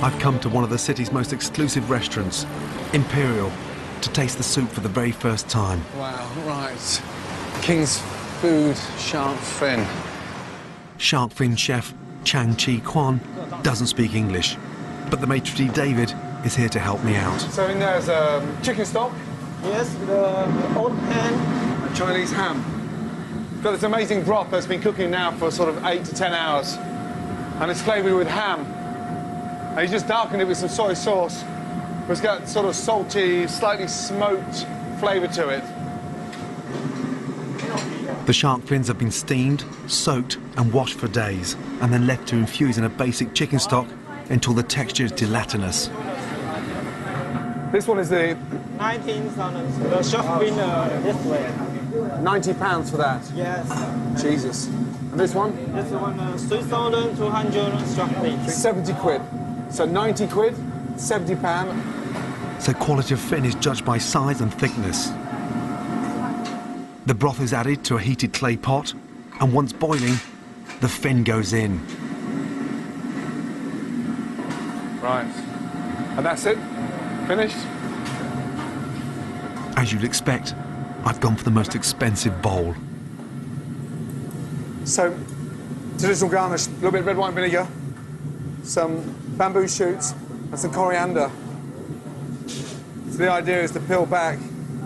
I've come to one of the city's most exclusive restaurants, Imperial, to taste the soup for the very first time. Wow, right. King's Food shark fin. Shark fin chef Chang Chi Kwan doesn't speak English, but the maitre d' David is here to help me out. So in there's chicken stock. Yes, the old pan. A Chinese ham. Got this amazing broth that's been cooking now for sort of 8 to 10 hours. And it's flavoured with ham. And he's just darkened it with some soy sauce. It's got sort of salty, slightly smoked flavour to it. The shark fins have been steamed, soaked and washed for days, and then left to infuse in a basic chicken stock until the texture is gelatinous. This one is the... 19,000. The shark fin this way. £90 for that? Yes. Jesus. And this one? This one 3,200 shark fin. 70 quid. So 90 quid, £70. So quality of fin is judged by size and thickness. The broth is added to a heated clay pot, and once boiling, the fin goes in. Right. And that's it? Finished? As you'd expect, I've gone for the most expensive bowl. So, traditional garnish, a little bit of red wine vinegar, some bamboo shoots, and some coriander. So the idea is to peel back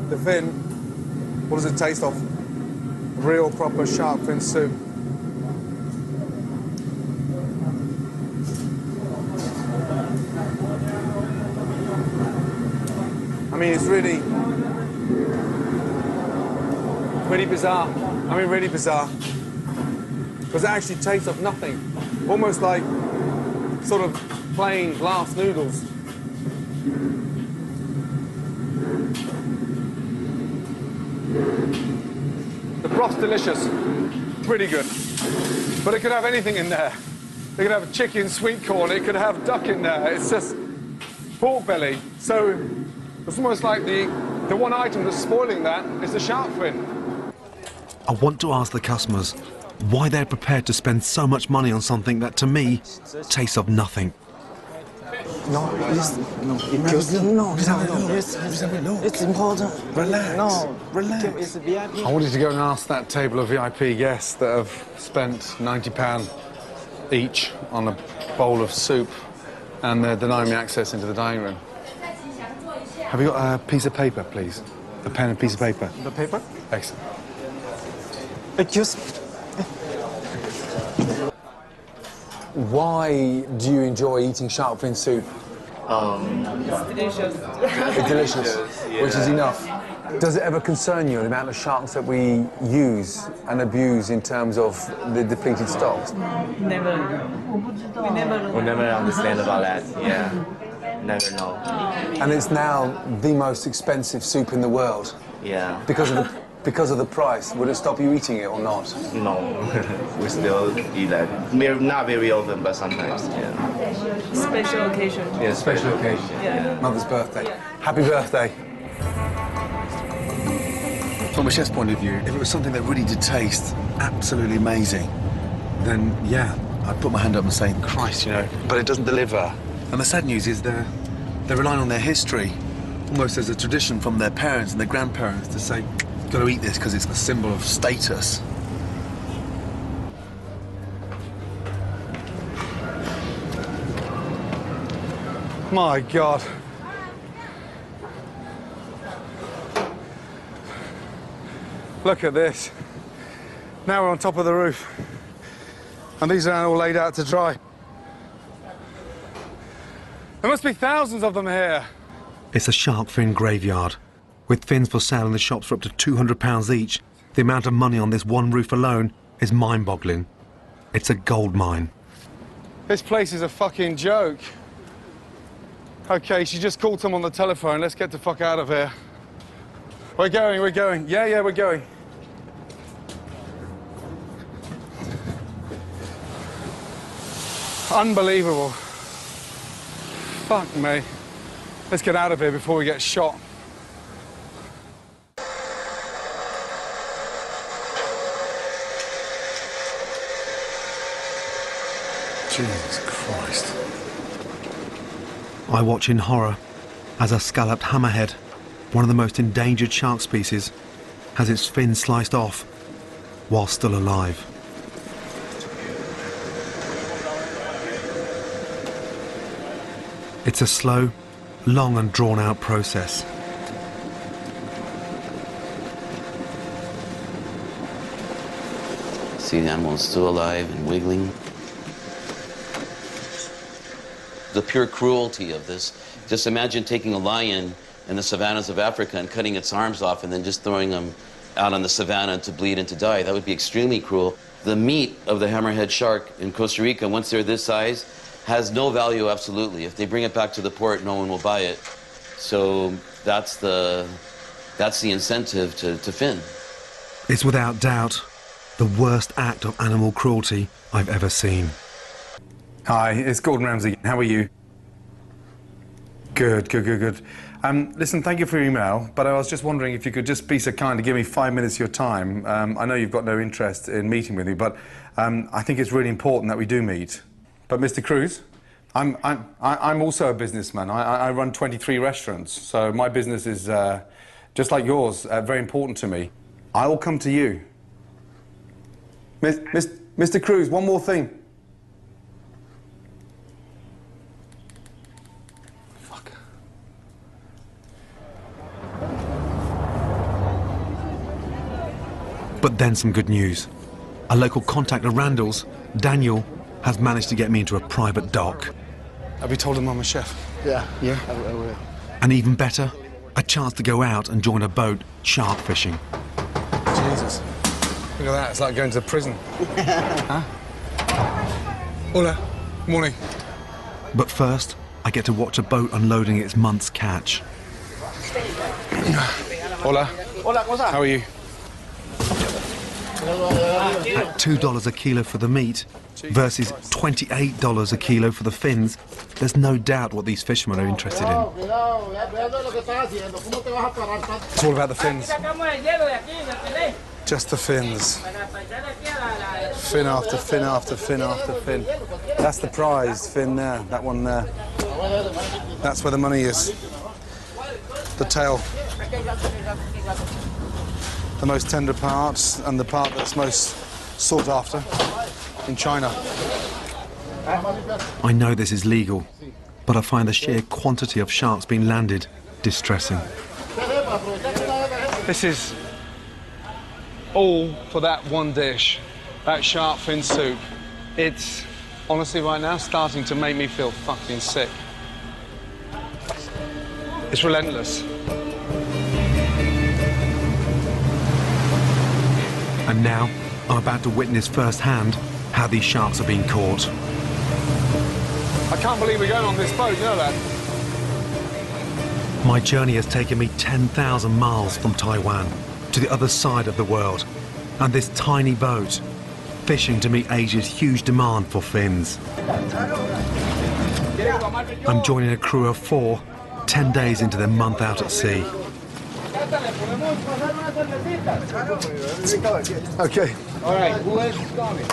the fin. What does it taste of? Real, proper shark fin soup. I mean, it's really bizarre. I mean, really bizarre. Because it actually tastes of nothing. Almost like sort of plain glass noodles. The broth's delicious, pretty good. But it could have anything in there. It could have chicken, sweet corn, it could have duck in there. It's just pork belly. So it's almost like the one item that's spoiling that is the shark fin. I want to ask the customers why they're prepared to spend so much money on something that, to me, tastes of nothing. No, it's important. Relax. No, relax. It's VIP. I wanted to go and ask that table of VIP guests that have spent £90 each on a bowl of soup, and they're denying me access into the dining room. Have you got a piece of paper, please? A pen and piece of paper. The paper? Excellent. Just... Why do you enjoy eating shark fin soup? It's delicious. It's delicious, Yeah. which is enough. Does it ever concern you the amount of sharks that we use and abuse in terms of the depleted stocks? Never. We never understand about that. Yeah. Never know. And it's now the most expensive soup in the world. Yeah. Because of the price. Would it stop you eating it or not? No. We still eat that. Not very often, but sometimes. Yeah. Special occasion. Yeah. Special occasion. Yeah. Mother's birthday. Happy birthday. From a chef's point of view, if it was something that really did taste absolutely amazing, then yeah, I'd put my hand up and say, Christ, you know, but it doesn't deliver. And the sad news is they're relying on their history, almost as a tradition from their parents and their grandparents to say, you've got to eat this because it's a symbol of status. My God. Look at this. Now we're on top of the roof. And these are all laid out to dry. There must be thousands of them here. It's a shark fin graveyard. With fins for sale in the shops for up to £200 each, the amount of money on this one roof alone is mind-boggling. It's a gold mine. This place is a fucking joke. Okay, she just called someone on the telephone. Let's get the fuck out of here. We're going. Yeah, we're going. Unbelievable. Fuck me. Let's get out of here before we get shot. Jesus Christ. I watch in horror as a scalloped hammerhead, one of the most endangered shark species, has its fin sliced off while still alive. It's a slow, long and drawn-out process. See the animal is still alive and wiggling. The pure cruelty of this. Just imagine taking a lion in the savannas of Africa and cutting its arms off and then just throwing them out on the savannah to bleed and to die. That would be extremely cruel. The meat of the hammerhead shark in Costa Rica, once they're this size, has no value absolutely. If they bring it back to the port, no one will buy it. So that's the incentive to fin. It's without doubt the worst act of animal cruelty I've ever seen. Hi, it's Gordon Ramsay. How are you? Good. Listen, thank you for your email, but I was just wondering if you could just be so kind to give me 5 minutes of your time. I know you've got no interest in meeting with me, but I think it's really important that we do meet. But Mr. Cruz, I'm also a businessman. I run 23 restaurants, so my business is, just like yours, very important to me. I will come to you. Mr. Cruz, one more thing. Fuck. But then some good news. A local contact at Randall's, Daniel, has managed to get me into a private dock. Have you told him I'm a chef? Yeah. Yeah? I will. And even better, a chance to go out and join a boat shark fishing. Jesus. Look at that, it's like going to prison. Huh? Hola. Morning. But first, I get to watch a boat unloading its month's catch. Hola. Hola, ¿cómo estás? How are you? At $2 a kilo for the meat versus $28 a kilo for the fins, there's no doubt what these fishermen are interested in. It's all about the fins. Just the fins. Fin after fin after fin after fin. That's the prize, fin there, that one there. That's where the money is. The tail. The most tender parts and the part that's most sought after in China. I know this is legal, but I find the sheer quantity of sharks being landed distressing. This is all for that one dish, that shark fin soup. It's honestly right now starting to make me feel fucking sick. It's relentless. And now, I'm about to witness firsthand how these sharks are being caught. I can't believe we're going on this boat, you know that? My journey has taken me 10,000 miles from Taiwan to the other side of the world, and this tiny boat, fishing to meet Asia's huge demand for fins. I'm joining a crew of 4, 10 days into their month out at sea. Okay. All right, who else is coming?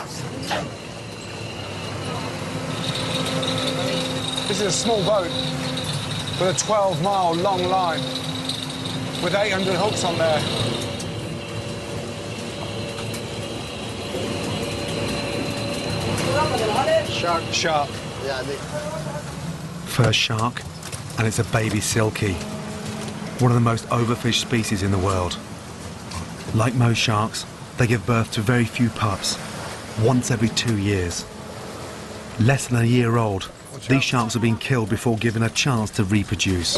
This is a small boat with a 12-mile long line with 800 hooks on there. Shark. Yeah, First shark, and it's a baby silkie, one of the most overfished species in the world. Like most sharks, they give birth to very few pups, once every 2 years. Less than a year old, these sharks are being killed before given a chance to reproduce.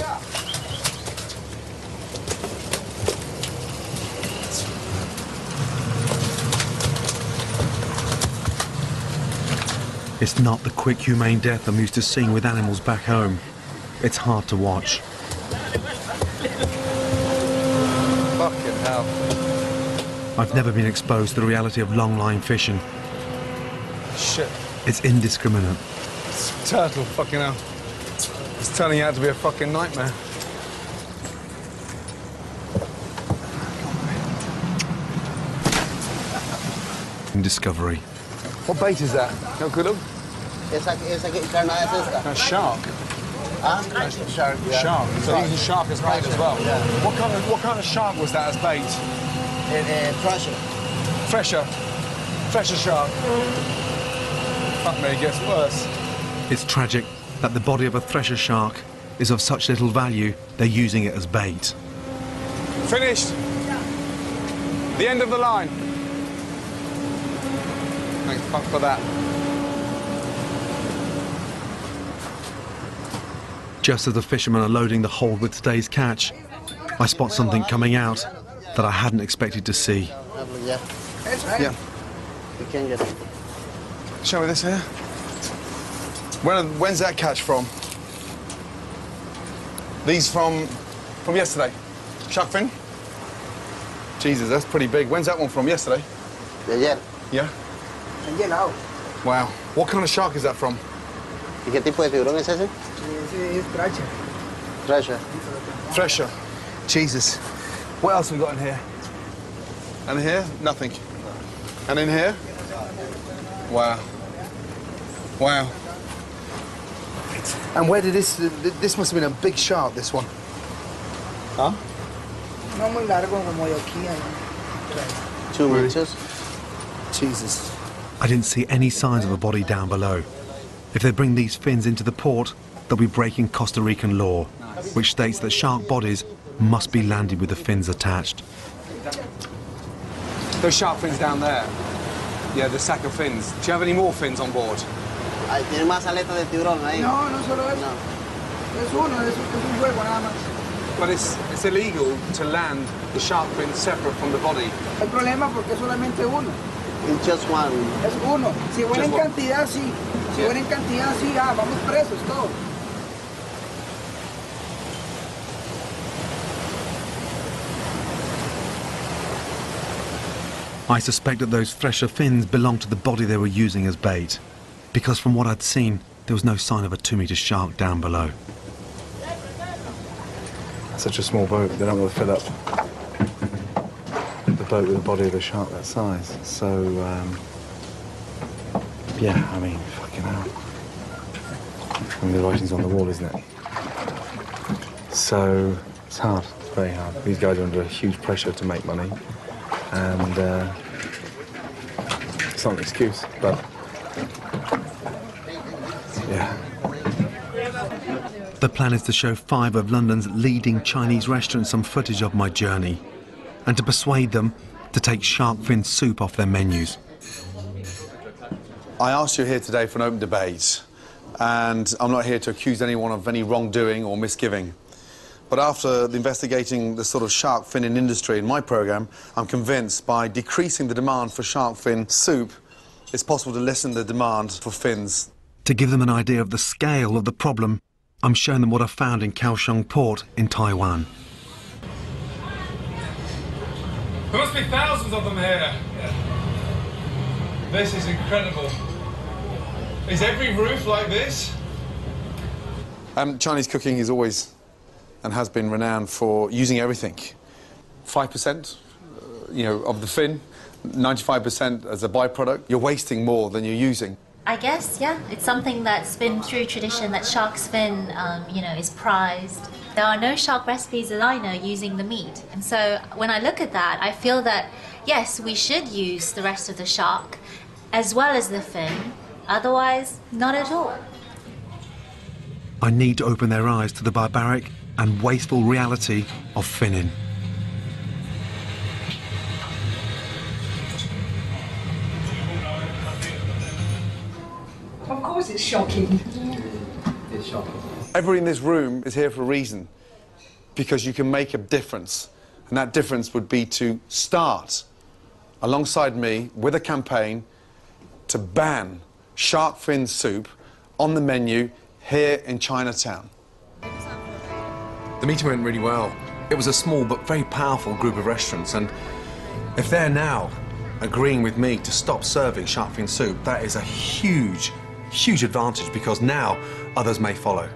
It's not the quick, humane death I'm used to seeing with animals back home. It's hard to watch. Fucking hell. I've never been exposed to the reality of long-line fishing. Shit. It's indiscriminate. Turtle, fucking hell. It's turning out to be a fucking nightmare. Discovery. What bait is that? No good. esa carnada es esta. A shark. Shark, yeah. Shark. So they're using shark as bait as well. Yeah. What kind of shark was that as bait? Treasure. Fresher shark. Fuck me, it gets worse. It's tragic that the body of a thresher shark is of such little value they're using it as bait. Finished. The end of the line. Thanks fuck for that. Just as the fishermen are loading the hold with today's catch, I spot something coming out that I hadn't expected to see. Yeah. You can get it. Show me this here. When's that catch from? These from yesterday. Shark fin? Jesus, that's pretty big. When's that one from? Yesterday? De ayer. Yeah? Llenado. Wow. What kind of shark is that from? ¿Y qué tipo de tiburón es ese? Ese es tracha. Treasure. Thresher. Jesus. What else have we got in here? And here? Nothing. And in here? Wow. Wow. And where did this must have been a big shark, this one. Huh? No muy largo como de aquí. Ahí. 2 meters. Jesus. I didn't see any signs of a body down below. If they bring these fins into the port, they'll be breaking Costa Rican law, which states that shark bodies must be landed with the fins attached. Those shark fins down there. Yeah, the sack of fins. Do you have any more fins on board? Ahí tiene más aletas de tiburón ahí. No, no solo eso. No. Es uno, es un juego nada más. But it's illegal to land the shark fin separate from the body. El problema porque es solamente uno. It's just one. Es uno. Si fuera en Just one. cantidad, sí. Si fuera en cantidad, sí. Vamos presos todos. I suspect that those thresher fins belonged to the body they were using as bait, because from what I'd seen, there was no sign of a 2-meter shark down below. Such a small boat, they don't want to fill up the boat with the body of a shark that size. So, yeah, I mean, fucking hell. I mean, the writing's on the wall, isn't it? So, it's hard, it's very hard. These guys are under huge pressure to make money, and it's not an excuse, but, yeah. The plan is to show 5 of London's leading Chinese restaurants some footage of my journey, and to persuade them to take shark fin soup off their menus. I asked you here today for an open debate, and I'm not here to accuse anyone of any wrongdoing or misgiving. But after investigating the sort of shark finning industry in my programme, I'm convinced by decreasing the demand for shark fin soup, it's possible to lessen the demand for fins. To give them an idea of the scale of the problem, I'm showing them what I found in Kaohsiung Port in Taiwan. There must be thousands of them here. This is incredible. Is every roof like this? Chinese cooking is always and has been renowned for using everything. 5%, of the fin, 95% as a byproduct. You're wasting more than you're using. I guess, yeah, it's something that's been through tradition that shark's fin, is prized. There are no shark recipes that I know using the meat. And so when I look at that, I feel that, yes, we should use the rest of the shark as well as the fin. Otherwise, not at all. I need to open their eyes to the barbaric and wasteful reality of finning. Of course it's shocking. It's shocking. Everybody in this room is here for a reason, because you can make a difference. And that difference would be to start, alongside me, with a campaign to ban shark fin soup on the menu here in Chinatown. The meeting went really well. It was a small but very powerful group of restaurants, and if they're now agreeing with me to stop serving shark fin soup, that is a huge, huge advantage, because now others may follow.